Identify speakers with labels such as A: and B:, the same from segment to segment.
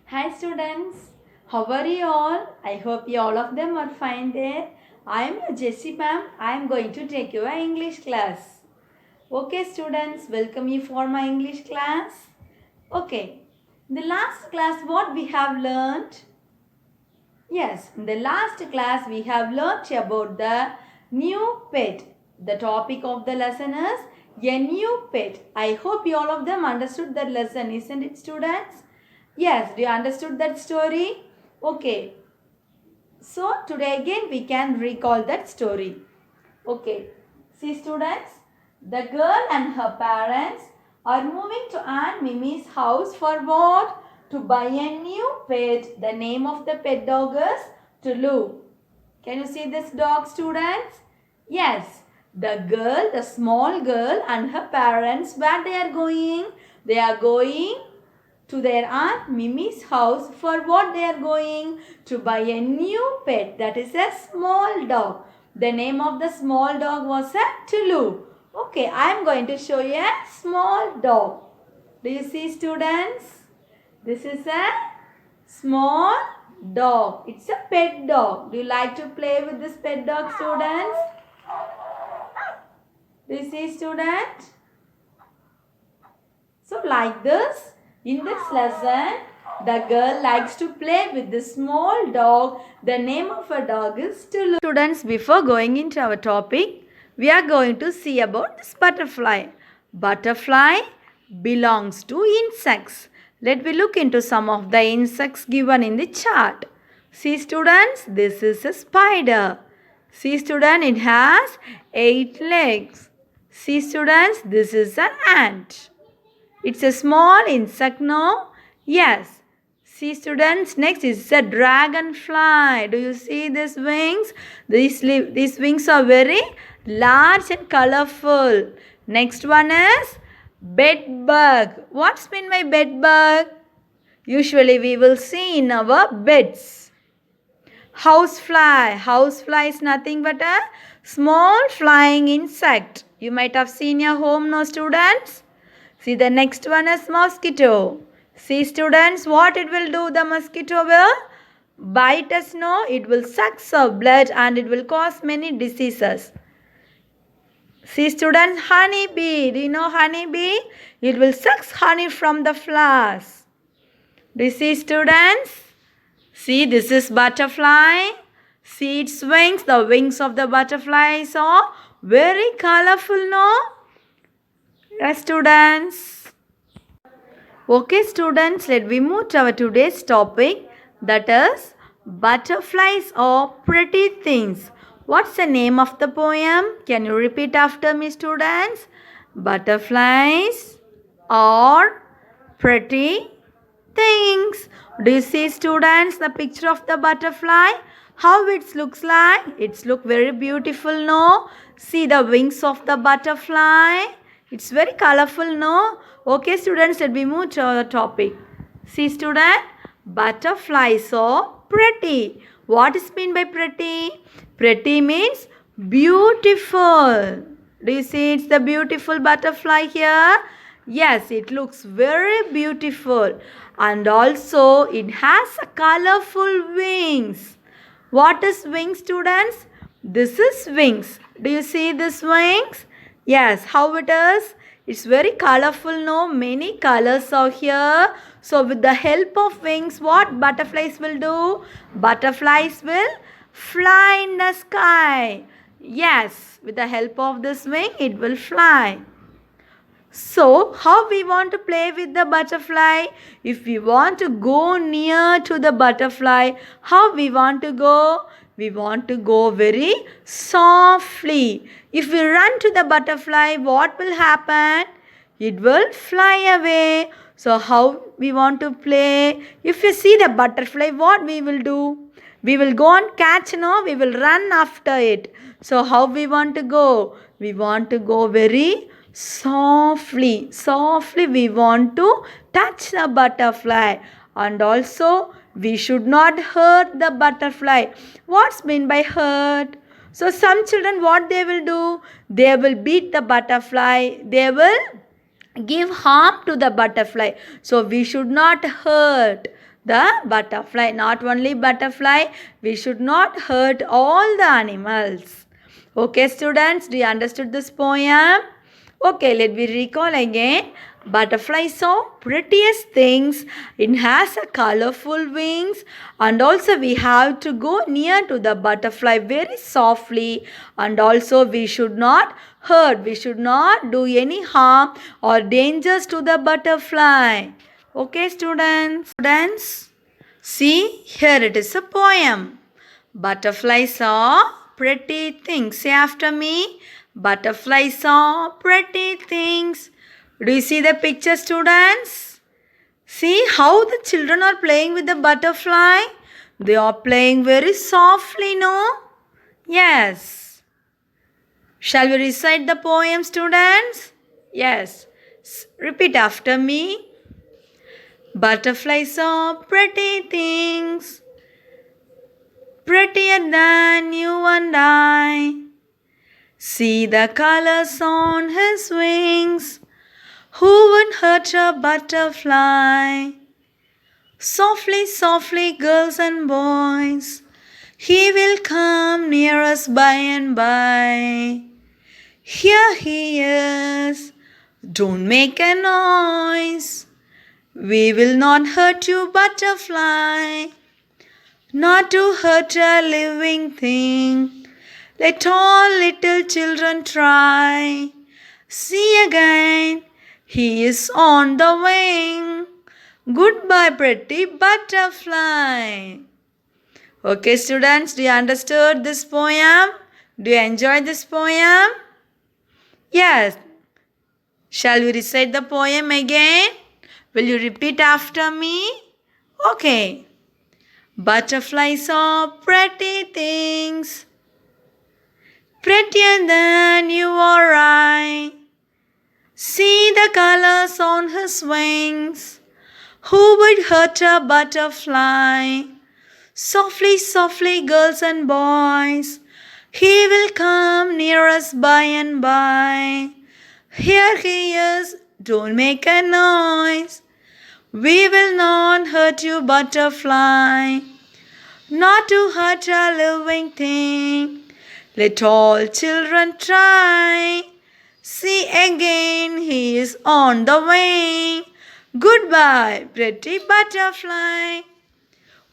A: Hi students, how are you all? I hope you all of them are fine there. I am your Jessie ma'am. I am going to take your English class. Okay students, welcome you for my English class. Okay, in the last class what we have learned? Yes, in the last class we have learnt about the new pet. The topic of the lesson is a new pet. I hope you all of them understood that lesson, isn't it students? Yes, do you understood that story? Okay, so today again we can recall that story. Okay, see students, the girl and her parents are moving to Aunt Mimi's house for what? To buy a new pet. The name of the pet dog is Tulu. Can you see this dog students? Yes, the small girl and her parents, where they are going? They are going to their Aunt Mimi's house for what they are going? To buy a new pet, that is a small dog. The name of the small dog was a Tulu. Okay, I am going to show you a small dog. Do you see students? This is a small dog. It's a pet dog. Do you like to play with this pet dog students? Do you see students? So like this, in this lesson, the girl likes to play with the small dog. The name of a dog is Tulu. Students, before going into our topic, we are going to see about this butterfly. Butterfly belongs to insects. Let me look into some of the insects given in the chart. See students, this is a spider. See students, it has 8 legs. See students, this is an ant. It's a small insect, no? Yes. See students, next is a dragonfly. Do you see these wings? These wings are very large and colorful. Next one is bed bug. What's mean by bed bug? Usually we will see in our beds. Housefly. Housefly is nothing but a small flying insect. You might have seen your home, no students? See, the next one is mosquito. See students, what it will do? The mosquito will bite us, no? It will suck our blood and it will cause many diseases. See students, honeybee. Do you know honeybee? It will suck honey from the flowers. Do you see students? See, this is butterfly. See its wings. The wings of the butterflies are very colorful, no? Yes, students. Okay, students, let me move to our today's topic, that is butterflies are pretty things. What's the name of the poem? Can you repeat after me, students? Butterflies are pretty things. Do you see, students, the picture of the butterfly? How it looks like? It's look very beautiful, no? See the wings of the butterfly. It's very colorful, no? Okay, students, let me move to our topic. See, student, butterflies are pretty. What is mean by pretty? Pretty means beautiful. Do you see it's the beautiful butterfly here? Yes, it looks very beautiful. And also it has a colorful wings. What is wings, students? This is wings. Do you see this wings? Yes, how it is? It's very colorful, no? Many colors are here. So with the help of wings, what butterflies will do? Butterflies will fly in the sky. Yes, with the help of this wing, it will fly. So, how we want to play with the butterfly? If we want to go near to the butterfly, how we want to go? We want to go very softly. If we run to the butterfly, what will happen? It will fly away. So, how we want to play? If you see the butterfly, what we will do? We will go and catch, no? We will run after it. So, how we want to go? We want to go very softly. Softly we want to touch the butterfly. And also we should not hurt the butterfly. What's mean by hurt? So some children, what they will do? They will beat the butterfly. They will give harm to the butterfly. So we should not hurt the butterfly. Not only butterfly, we should not hurt all the animals. Okay, students, do you understood this poem? Okay, let me recall again. Butterfly saw prettiest things. It has a colorful wings, and also we have to go near to the butterfly very softly, and also we should not hurt. We should not do any harm or dangers to the butterfly. Okay, students. Students, see here it is a poem. Butterfly saw pretty things. Say after me. Butterfly saw pretty things. Do you see the picture, students? See how the children are playing with the butterfly? They are playing very softly, no? Yes. Shall we recite the poem, students? Yes. Repeat after me. Butterfly saw pretty things, prettier than you and I. See the colors on his wings. Who would hurt a butterfly? Softly, softly, girls and boys, he will come near us by and by. Here he is, don't make a noise. We will not hurt you, butterfly, not to hurt a living thing. Let all little children try. See again, he is on the wing. Goodbye, pretty butterfly. Okay, students, do you understood this poem? Do you enjoy this poem? Yes. Shall we recite the poem again? Will you repeat after me? Okay. Butterfly saw pretty things, prettier than you or I. See the colors on his wings. Who would hurt a butterfly? Softly, softly, girls and boys, he will come near us by and by. Here he is, don't make a noise. We will not hurt you, butterfly, not to hurt a living thing. Let all children try. See again, he is on the wing. Goodbye, pretty butterfly.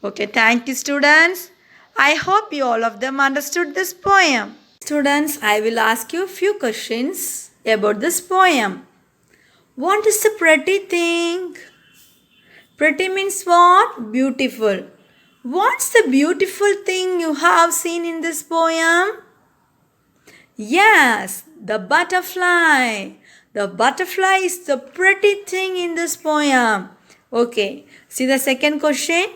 A: Okay, thank you, students. I hope you all of them understood this poem. Students, I will ask you a few questions about this poem. What is the pretty thing? Pretty means what? Beautiful. What's the beautiful thing you have seen in this poem? Yes, the butterfly. The butterfly is the pretty thing in this poem. Okay, see the second question.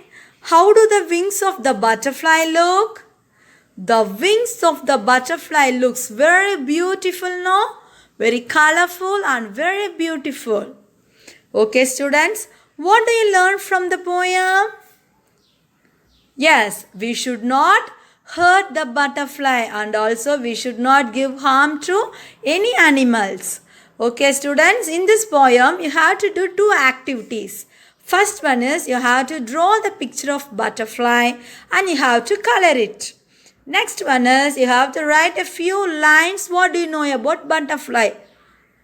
A: How do the wings of the butterfly look? The wings of the butterfly looks very beautiful, no? Very colorful and very beautiful. Okay, students, what do you learn from the poem? Yes, we should not hurt the butterfly and also we should not give harm to any animals. Okay, students, in this poem you have to do two activities. First one is you have to draw the picture of butterfly and you have to color it. Next one is you have to write a few lines. What do you know about butterfly?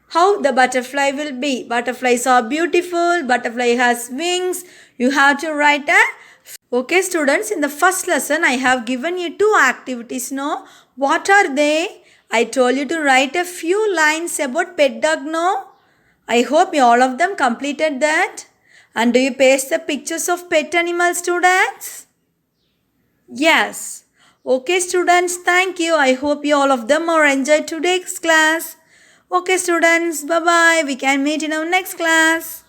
A: How the butterfly will be. Butterflies are beautiful. Butterfly has wings. You have to write a... Okay, students, in the first lesson, I have given you two activities. No? What are they? I told you to write a few lines about pet dog. No? I hope you all of them completed that. And do you paste the pictures of pet animals, students? Yes. Okay, students, thank you. I hope you all of them are enjoyed today's class. Okay, students, bye-bye. We can meet in our next class.